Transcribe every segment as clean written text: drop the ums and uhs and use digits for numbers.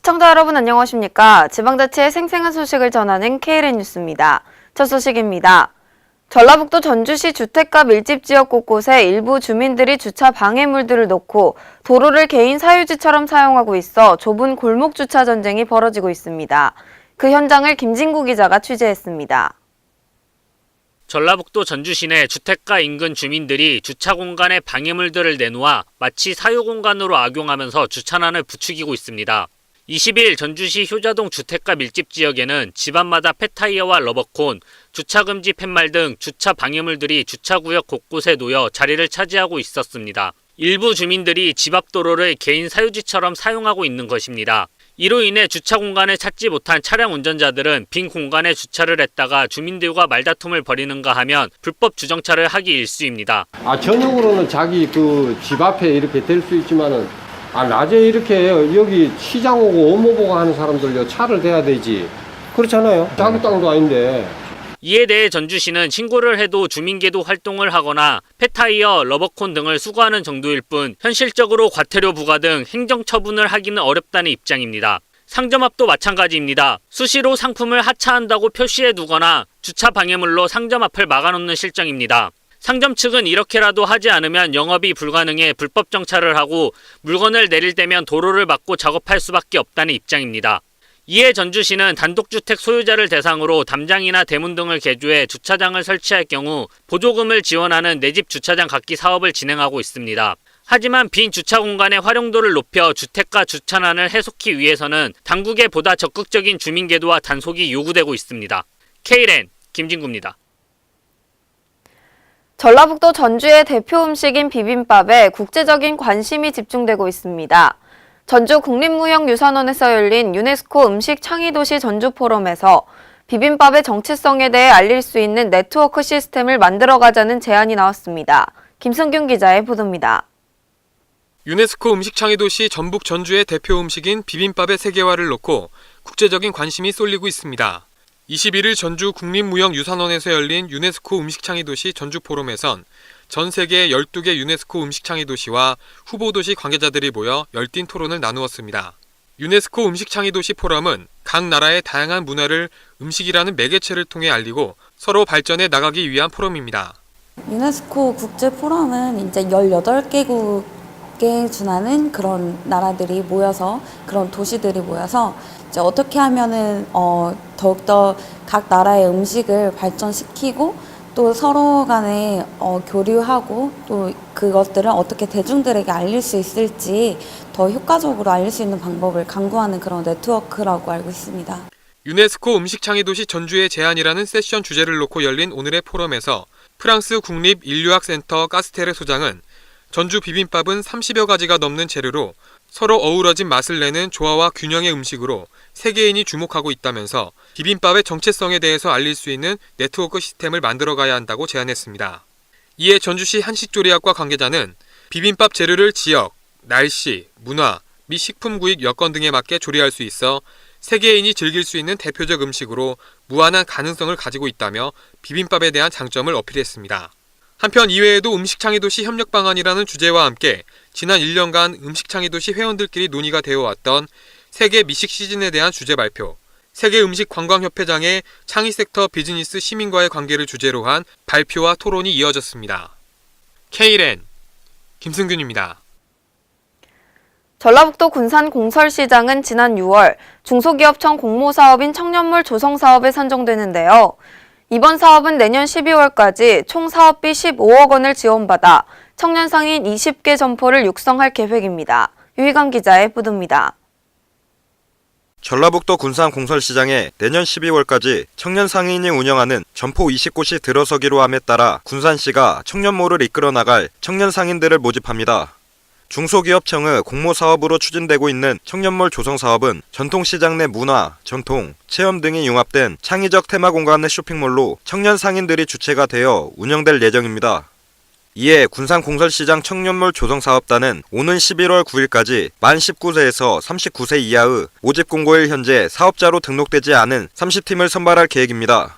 시청자 여러분 안녕하십니까? 지방자치의 생생한 소식을 전하는 KLN 뉴스입니다. 첫 소식입니다. 전라북도 전주시 주택가 밀집 지역 곳곳에 일부 주민들이 주차 방해물들을 놓고 도로를 개인 사유지처럼 사용하고 있어 좁은 골목 주차 전쟁이 벌어지고 있습니다. 그 현장을 김진구 기자가 취재했습니다. 전라북도 전주시 내 주택가 인근 주민들이 주차 공간에 방해물들을 내놓아 마치 사유공간으로 악용하면서 주차난을 부추기고 있습니다. 20일 전주시 효자동 주택가 밀집 지역에는 집안마다 폐타이어와 러버콘, 주차금지 팻말 등 주차 방해물들이 주차구역 곳곳에 놓여 자리를 차지하고 있었습니다. 일부 주민들이 집 앞 도로를 개인 사유지처럼 사용하고 있는 것입니다. 이로 인해 주차 공간을 찾지 못한 차량 운전자들은 빈 공간에 주차를 했다가 주민들과 말다툼을 벌이는가 하면 불법 주정차를 하기 일쑤입니다. 전용으로는 자기 그 집 앞에 이렇게 될 수 있지만은 낮에 이렇게 여기 시장 오고 업무 보고 하는 사람들요 차를 대야 되지. 그렇잖아요. 자기 땅도 아닌데. 이에 대해 전주시는 신고를 해도 주민계도 활동을 하거나 폐타이어, 러버콘 등을 수거하는 정도일 뿐 현실적으로 과태료 부과 등 행정처분을 하기는 어렵다는 입장입니다. 상점 앞도 마찬가지입니다. 수시로 상품을 하차한다고 표시해 두거나 주차 방해물로 상점 앞을 막아놓는 실정입니다. 상점 측은 이렇게라도 하지 않으면 영업이 불가능해 불법 정차를 하고 물건을 내릴 때면 도로를 막고 작업할 수밖에 없다는 입장입니다. 이에 전주시는 단독주택 소유자를 대상으로 담장이나 대문 등을 개조해 주차장을 설치할 경우 보조금을 지원하는 내 집 주차장 갖기 사업을 진행하고 있습니다. 하지만 빈 주차 공간의 활용도를 높여 주택가 주차난을 해소하기 위해서는 당국의 보다 적극적인 주민계도와 단속이 요구되고 있습니다. KLN 김진구입니다. 전라북도 전주의 대표 음식인 비빔밥에 국제적인 관심이 집중되고 있습니다. 전주 국립무형유산원에서 열린 유네스코 음식 창의도시 전주 포럼에서 비빔밥의 정체성에 대해 알릴 수 있는 네트워크 시스템을 만들어가자는 제안이 나왔습니다. 김승균 기자의 보도입니다. 유네스코 음식창의도시 전북 전주의 대표 음식인 비빔밥의 세계화를 놓고 국제적인 관심이 쏠리고 있습니다. 21일 전주 국립무형유산원에서 열린 유네스코 음식창의도시 전주 포럼에선 전 세계 12개 유네스코 음식창의도시와 후보도시 관계자들이 모여 열띤 토론을 나누었습니다. 유네스코 음식창의도시 포럼은 각 나라의 다양한 문화를 음식이라는 매개체를 통해 알리고 서로 발전해 나가기 위한 포럼입니다. 유네스코 국제 포럼은 이제 18개국에 준하는 그런 나라들이 모여서 그런 도시들이 모여서 이제 어떻게 하면은 더욱더 각 나라의 음식을 발전시키고 또 서로 간에 교류하고 또 그것들을 어떻게 대중들에게 알릴 수 있을지 더 효과적으로 알릴 수 있는 방법을 강구하는 그런 네트워크라고 알고 있습니다. 유네스코 음식창의도시 전주의 제안이라는 세션 주제를 놓고 열린 오늘의 포럼에서 프랑스 국립인류학센터 까스테레 소장은 전주 비빔밥은 30여 가지가 넘는 재료로 서로 어우러진 맛을 내는 조화와 균형의 음식으로 세계인이 주목하고 있다면서 비빔밥의 정체성에 대해서 알릴 수 있는 네트워크 시스템을 만들어가야 한다고 제안했습니다. 이에 전주시 한식조리학과 관계자는 비빔밥 재료를 지역, 날씨, 문화, 및 식품 구입 여건 등에 맞게 조리할 수 있어 세계인이 즐길 수 있는 대표적 음식으로 무한한 가능성을 가지고 있다며 비빔밥에 대한 장점을 어필했습니다. 한편 이외에도 음식창의도시 협력방안이라는 주제와 함께 지난 1년간 음식창의도시 회원들끼리 논의가 되어왔던 세계 미식 시즌에 대한 주제 발표, 세계음식관광협회장의 창의섹터 비즈니스 시민과의 관계를 주제로 한 발표와 토론이 이어졌습니다. KLN 김승균입니다. 전라북도 군산 공설시장은 지난 6월 중소기업청 공모사업인 청년몰 조성사업에 선정되는데요. 이번 사업은 내년 12월까지 총 사업비 15억 원을 지원받아 청년 상인 20개 점포를 육성할 계획입니다. 유희관 기자의 보도입니다. 전라북도 군산 공설시장에 내년 12월까지 청년 상인이 운영하는 점포 20곳이 들어서기로 함에 따라 군산시가 청년몰을 이끌어 나갈 청년 상인들을 모집합니다. 중소기업청의 공모사업으로 추진되고 있는 청년몰 조성사업은 전통시장 내 문화, 전통, 체험 등이 융합된 창의적 테마 공간의 쇼핑몰로 청년 상인들이 주체가 되어 운영될 예정입니다. 이에 군산 공설시장 청년몰 조성사업단은 오는 11월 9일까지 만 19세에서 39세 이하의 모집 공고일 현재 사업자로 등록되지 않은 30팀을 선발할 계획입니다.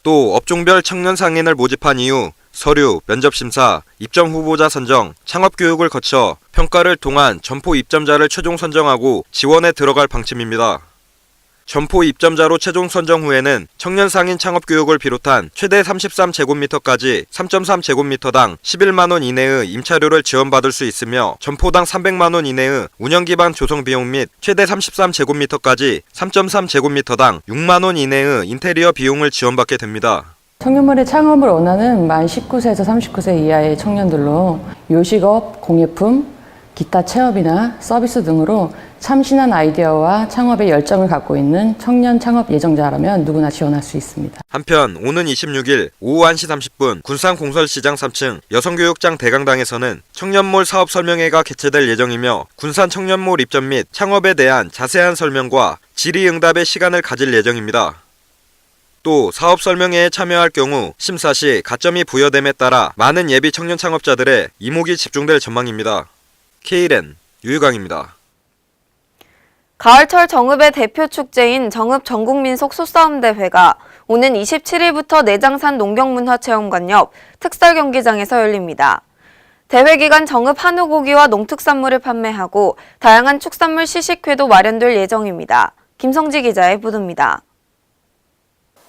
또 업종별 청년 상인을 모집한 이후 서류, 면접심사, 입점 후보자 선정, 창업교육을 거쳐 평가를 통한 점포 입점자를 최종 선정하고 지원에 들어갈 방침입니다. 점포 입점자로 최종 선정 후에는 청년 상인 창업교육을 비롯한 최대 33제곱미터까지 3.3제곱미터당 11만원 이내의 임차료를 지원받을 수 있으며 점포당 300만원 이내의 운영기반 조성비용 및 최대 33제곱미터까지 3.3제곱미터당 6만원 이내의 인테리어 비용을 지원받게 됩니다. 청년몰의 창업을 원하는 만 19세에서 39세 이하의 청년들로 요식업, 공예품, 기타 체업이나 서비스 등으로 참신한 아이디어와 창업에 열정을 갖고 있는 청년 창업 예정자라면 누구나 지원할 수 있습니다. 한편 오는 26일 오후 1시 30분 군산 공설시장 3층 여성교육장 대강당에서는 청년몰 사업 설명회가 개최될 예정이며 군산 청년몰 입점 및 창업에 대한 자세한 설명과 질의응답의 시간을 가질 예정입니다. 또 사업 설명회에 참여할 경우 심사 시 가점이 부여됨에 따라 많은 예비 청년 창업자들의 이목이 집중될 전망입니다. Kren 유유광입니다. 가을철 정읍의 대표 축제인 정읍 전국민속 소싸움대회가 오는 27일부터 내장산 농경문화체험관 옆 특설경기장에서 열립니다. 대회 기간 정읍 한우 고기와 농특산물을 판매하고 다양한 축산물 시식회도 마련될 예정입니다. 김성지 기자의 보도입니다.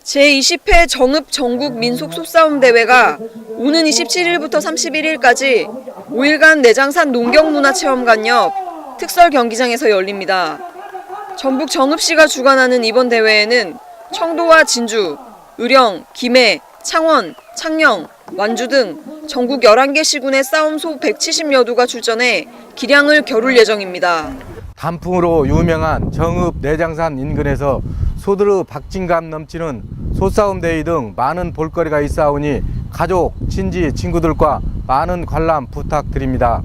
제20회 정읍 전국 민속 소싸움 대회가 오는 27일부터 31일까지 5일간 내장산 농경문화체험관 옆 특설 경기장에서 열립니다. 전북 정읍시가 주관하는 이번 대회에는 청도와 진주, 의령, 김해, 창원, 창녕, 완주 등 전국 11개 시군의 싸움소 170여 두가 출전해 기량을 겨룰 예정입니다. 단풍으로 유명한 정읍 내장산 인근에서 소들의 박진감 넘치는 소싸움 대회 등 많은 볼거리가 있사오니 가족, 친지, 친구들과 많은 관람 부탁드립니다.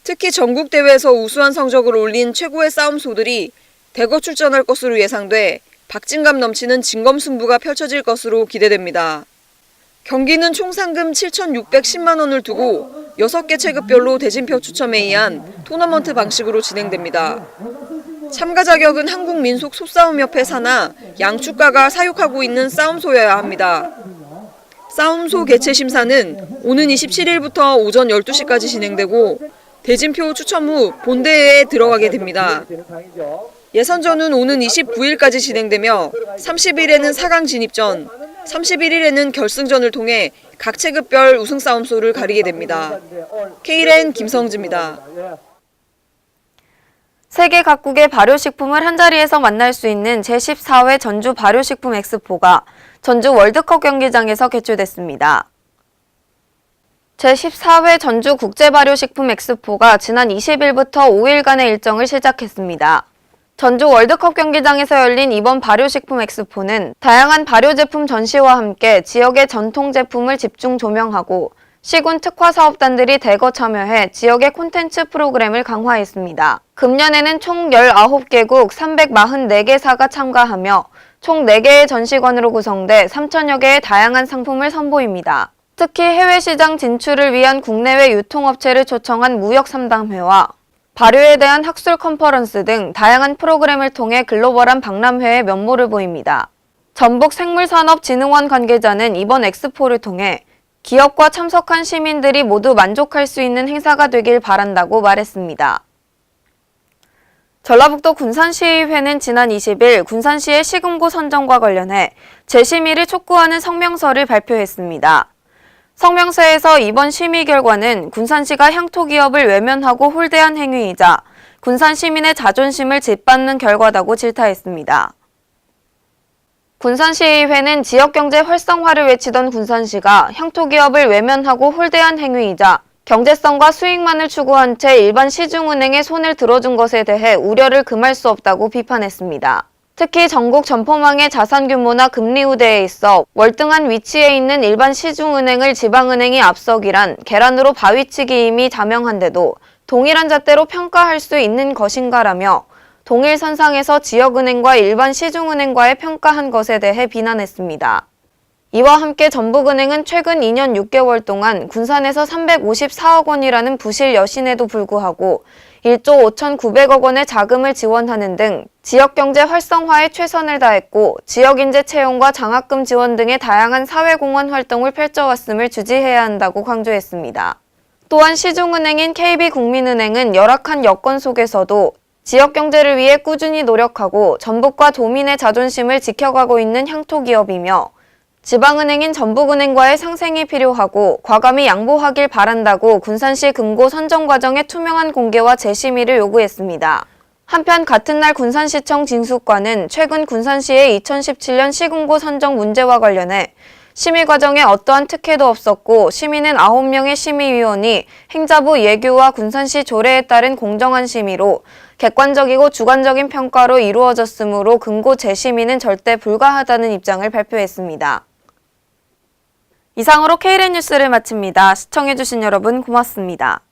특히 전국대회에서 우수한 성적을 올린 최고의 싸움소들이 대거 출전할 것으로 예상돼 박진감 넘치는 진검승부가 펼쳐질 것으로 기대됩니다. 경기는 총 상금 7,610만 원을 두고 6개 체급별로 대진표 추첨에 의한 토너먼트 방식으로 진행됩니다. 참가 자격은 한국민속소싸움협회 산하 양축가가 사육하고 있는 싸움소여야 합니다. 싸움소 개최 심사는 오는 27일부터 오전 12시까지 진행되고 대진표 추첨 후 본대회에 들어가게 됩니다. 예선전은 오는 29일까지 진행되며 30일에는 4강 진입전, 31일에는 결승전을 통해 각 체급별 우승 싸움소를 가리게 됩니다. Kren 김성지입니다. 세계 각국의 발효식품을 한자리에서 만날 수 있는 제14회 전주 발효식품 엑스포가 전주 월드컵 경기장에서 개최됐습니다. 제14회 전주 국제발효식품 엑스포가 지난 20일부터 5일간의 일정을 시작했습니다. 전주 월드컵 경기장에서 열린 이번 발효식품 엑스포는 다양한 발효 제품 전시와 함께 지역의 전통 제품을 집중 조명하고 시군 특화 사업단들이 대거 참여해 지역의 콘텐츠 프로그램을 강화했습니다. 금년에는 총 19개국 344개사가 참가하며 총 4개의 전시관으로 구성돼 3,000여 개의 다양한 상품을 선보입니다. 특히 해외 시장 진출을 위한 국내외 유통업체를 초청한 무역상담회와 발효에 대한 학술 컨퍼런스 등 다양한 프로그램을 통해 글로벌한 박람회의 면모를 보입니다. 전북생물산업진흥원 관계자는 이번 엑스포를 통해 기업과 참석한 시민들이 모두 만족할 수 있는 행사가 되길 바란다고 말했습니다. 전라북도 군산시의회는 지난 20일 군산시의 시금고 선정과 관련해 재심의를 촉구하는 성명서를 발표했습니다. 성명서에서 이번 심의 결과는 군산시가 향토기업을 외면하고 홀대한 행위이자 군산 시민의 자존심을 짓밟는 결과다고 질타했습니다. 군산시의회는 지역경제 활성화를 외치던 군산시가 향토기업을 외면하고 홀대한 행위이자 경제성과 수익만을 추구한 채 일반 시중은행에 손을 들어준 것에 대해 우려를 금할 수 없다고 비판했습니다. 특히 전국 점포망의 자산 규모나 금리 우대에 있어 월등한 위치에 있는 일반 시중은행을 지방은행이 앞서기란 계란으로 바위치기임이 자명한데도 동일한 잣대로 평가할 수 있는 것인가라며 동일 선상에서 지역은행과 일반 시중은행과의 평가한 것에 대해 비난했습니다. 이와 함께 전북은행은 최근 2년 6개월 동안 군산에서 354억 원이라는 부실 여신에도 불구하고 1조 5,900억 원의 자금을 지원하는 등 지역경제 활성화에 최선을 다했고 지역인재 채용과 장학금 지원 등의 다양한 사회공헌 활동을 펼쳐왔음을 주지해야 한다고 강조했습니다. 또한 시중은행인 KB국민은행은 열악한 여건 속에서도 지역경제를 위해 꾸준히 노력하고 전북과 도민의 자존심을 지켜가고 있는 향토기업이며 지방은행인 전북은행과의 상생이 필요하고 과감히 양보하길 바란다고 군산시 금고 선정 과정의 투명한 공개와 재심의를 요구했습니다. 한편 같은 날 군산시청 징수과는 최근 군산시의 2017년 시금고 선정 문제와 관련해 심의 과정에 어떠한 특혜도 없었고 시민은 9명의 심의위원이 행자부 예규와 군산시 조례에 따른 공정한 심의로 객관적이고 주관적인 평가로 이루어졌으므로 금고 재심의는 절대 불가하다는 입장을 발표했습니다. 이상으로 KLN 뉴스를 마칩니다. 시청해주신 여러분 고맙습니다.